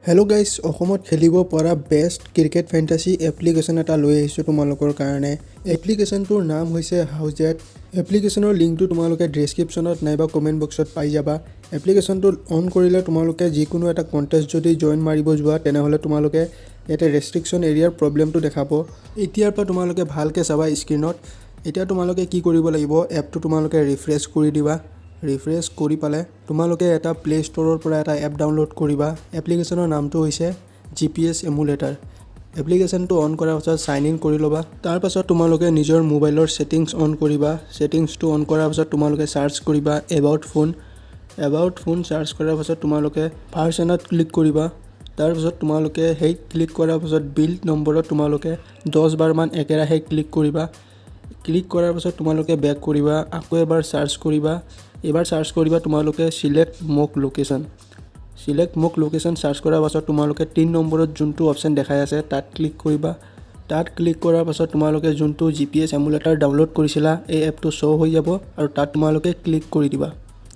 Hello' guys অসমত খেলিব পৰা বেষ্ট ক্ৰিকেট ফেণ্টাসি এপ্লিকেশ্যন এটা লৈ আহিছোঁ তোমালোকৰ কাৰণে। এপ্লিকেশ্যনটোৰ নাম হৈছে হাউজেট। এপ্লিকেশ্যনৰ লিংকটো তোমালোকে ডেছক্ৰিপশ্যনত নাইবা কমেণ্ট বক্সত পাই যাবা। এপ্লিকেশ্যনটো অন কৰিলে তোমালোকে যিকোনো এটা কণ্টেষ্ট যদি জইন মাৰিব যোৱা তেনেহ'লে তোমালোকে ইয়াতে ৰেষ্ট্ৰিকশ্যন এৰিয়াৰ প্ৰব্লেমটো দেখাব। এতিয়াৰ পৰা তোমালোকে ভালকৈ চাবা স্ক্ৰীনত। এতিয়া তোমালোকে কি কৰিব লাগিব, এপটো তোমালোকে ৰিফ্ৰেছ কৰি দিবা। ৰিফ্ৰেছ কৰি পালে তোমালোকে এটা প্লে ষ্ট'ৰৰ পৰা এটা এপ ডাউনলোড কৰিবা। এপ্লিকেশ্যনৰ নামটো হৈছে GPS EMULATOR। এপ্লিকেশ্যনটো অন কৰাৰ পাছত চাইন ইন কৰি ল'বা। তাৰপাছত তোমালোকে নিজৰ মোবাইলৰ ছেটিংছ অন কৰিবা। ছেটিংছটো অন কৰাৰ পাছত তোমালোকে চাৰ্চ কৰিবা about phone. About phone charge কৰাৰ পাছত তোমালোকে ভাৰ্চনত ক্লিক কৰিবা। তাৰপাছত তোমালোকে সেই ক্লিক কৰাৰ পাছত বিল্ড নম্বৰত তোমালোকে 10 বাৰমান একেৰাহে ক্লিক কৰিবা। ক্লিক কৰাৰ পাছত তোমালোকে বেক কৰিবা, আকৌ এবাৰ চাৰ্চ কৰিবা। এবাৰ চাৰ্চ কৰিবা তোমালোকে চিলেক্ট মোক লোকেশ্যন। চিলেক্ট মোক লোকেশ্যন চাৰ্চ কৰাৰ পাছত তোমালোকে 3 নম্বৰত যোনটো অপশ্যন দেখাই আছে তাত ক্লিক কৰিবা। তাত ক্লিক কৰাৰ পাছত তোমালোকে যোনটো GPS EMULATOR ডাউনলোড কৰিছিলা এই এপটো শ্ব' হৈ যাব আৰু তাত তোমালোকে ক্লিক কৰি দিবা।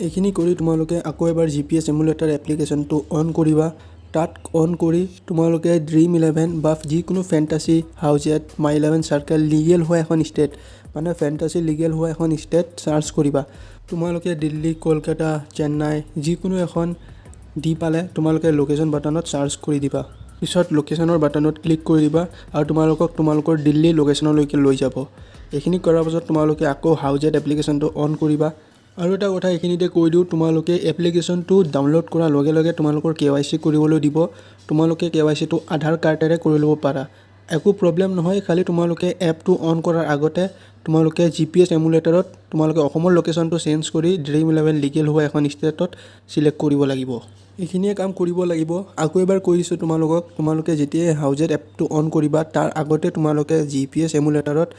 এইখিনি কৰি তোমালোকে আকৌ এবাৰ GPS EMULATOR এপ্লিকেশ্যনটো অন কৰিবা। তাত অন কৰি তোমালোকে Dream11 বা যিকোনো ফেণ্টাসি হাউজেট My11 চাৰ্কেল লিগেল হোৱা এখন ষ্টেট, মানে ফেণ্টাসি লিগেল হোৱা এখন ষ্টেট চাৰ্চ কৰিবা। তোমালোকে দিল্লী, কলকাতা, চেন্নাই যিকোনো এখন দি পালে তোমালোকে লোকেশ্যন বাটনত চাৰ্চ কৰি দিবা। পিছত লোকেশ্যনৰ বাটনত ক্লিক কৰি দিবা আৰু তোমালোকৰ দিল্লী লোকেশ্যনলৈকে লৈ যাব। এইখিনি কৰাৰ পাছত তোমালোকে আকৌ হাউজেট এপ্লিকেশ্যনটো অন কৰিবা। আৰু এটা কথা এইখিনিতে কৈ দিওঁ, তোমালোকে এপ্লিকেশ্যনটো ডাউনলোড কৰাৰ লগে লগে তোমালোকৰ KYC কৰিবলৈ দিব। তোমালোকে KYCটো আধাৰ কাৰ্ডেৰে কৰি ল'ব পাৰা, একো প্ৰব্লেম নহয়। খালি তোমালোকে এপটো অন কৰাৰ আগতে তোমালোকে GPS EMULATORত তোমালোকে অসমৰ লোকেশ্যনটো চেঞ্জ কৰি Dream11 লিগেল হোৱা এখন ষ্টেটত চিলেক্ট কৰিব লাগিব। এইখিনিয়ে কাম কৰিব লাগিব। আকৌ এবাৰ কৈ দিছোঁ তোমালোকে যেতিয়াই হাউজেট এপটো অন কৰিবা তাৰ আগতে তোমালোকে GPS EMULATORত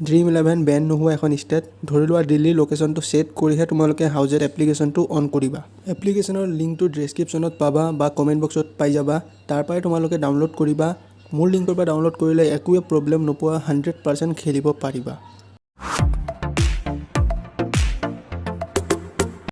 Dream11 বেন নোহোৱা এখন ষ্টেট, ধৰি লোৱা দিল্লীৰ লোকেশ্যনটো ছেট কৰিহে তোমালোকে হাউজেট এপ্লিকেশ্যনটো অন কৰিবা। এপ্লিকেশ্যনৰ লিংকটো ডেছক্ৰিপশ্যনত পাবা বা কমেণ্ট বক্সত পাই যাবা। তাৰ পৰাই তোমালোকে ডাউনলোড কৰিবা। মোৰ লিংকৰ পৰা ডাউনলোড কৰিলে একোৱে প্ৰব্লেম নোপোৱা, 100% খেলিব পাৰিবা।